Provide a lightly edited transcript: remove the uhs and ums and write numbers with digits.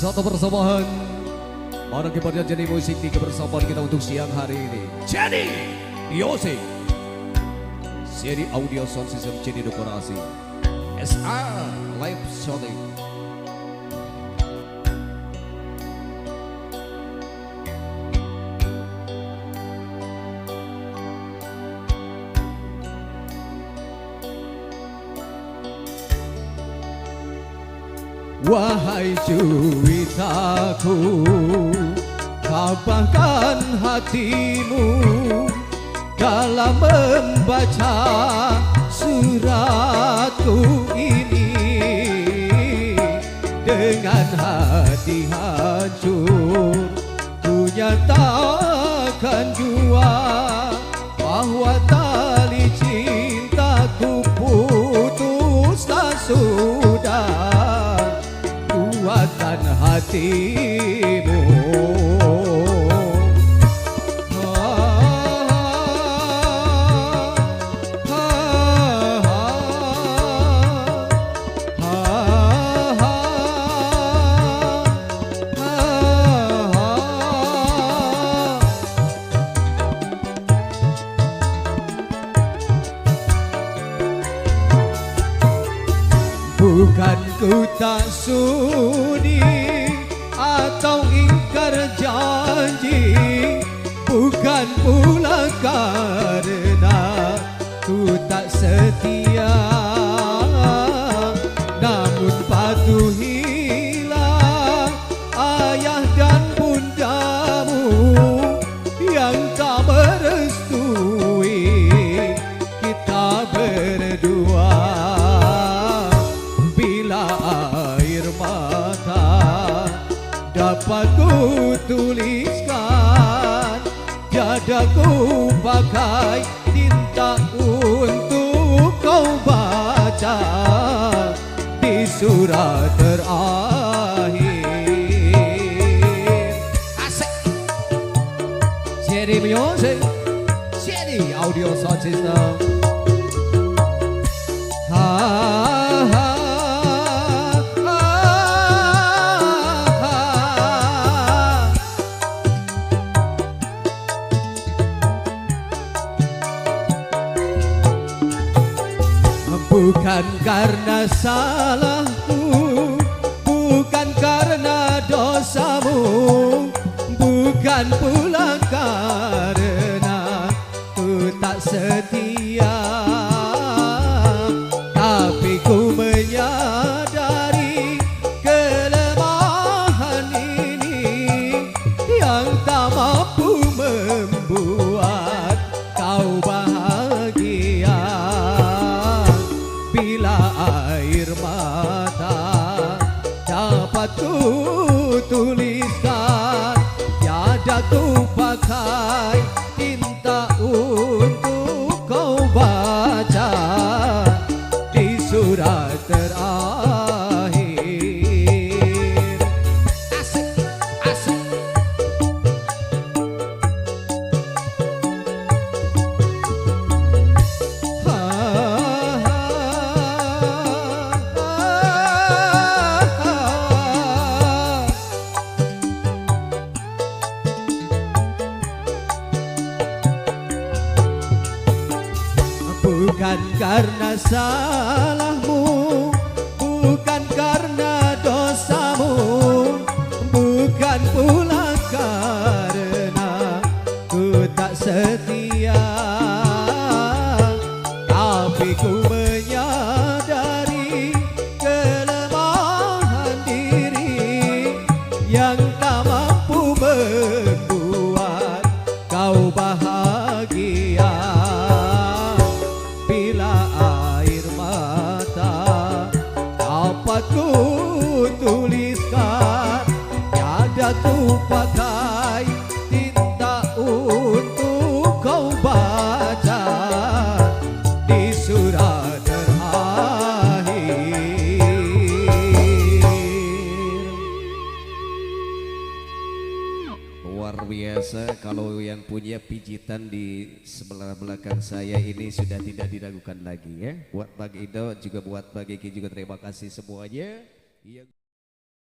Satu persembahan para kibarnya Jenny Musik di kebersamaan kita untuk siang hari ini. Jenny Music seri audio sound system Jenny Dekorasi SR Live Shooting. Wahai juwitaku, tabahkan hatimu dalam membaca suratku ini. Dengan hati hancur ku nyatakan jua bahwa tali cintaku putus tak sudah kuatkan hatimu. Bukan ku tak sudi atau ingkar janji, bukan pula karena ku tak setia, namun patuhilah ayah dan bundamu yang tak merestui kita berdua. Dapat ku tuliskan, dadaku pakai tinta untuk kau baca di surat terakhir. Asik. Jenny Music, Jenny Audio Sound System. Bukan karena salahmu, bukan karena dosamu, bukan pula karena ku tak setia, tapi ku menyadari kelemahan ini yang tak mampu membuat kau bahagia. Bila air mata dapat ku tuliskan, tiada ku pakai tinta untuk kau baca di surat terakhir. Asik, asik. Bukan karena salahmu, bukan karena dosamu, bukan pula karena ku tak setia, tapi ku menyadari kelemahan diri yang tak mampu membuat kau bahagia. Dapat ku tuliskan, tiada ku pakai tinta untuk kau baca di surat terakhir. Luar biasa, kalau yang punya pijitan di sebelah belakang saya ini sudah tidak diragukan lagi ya. Buat Bang Indo juga buat Bang Eki juga terima kasih semuanya.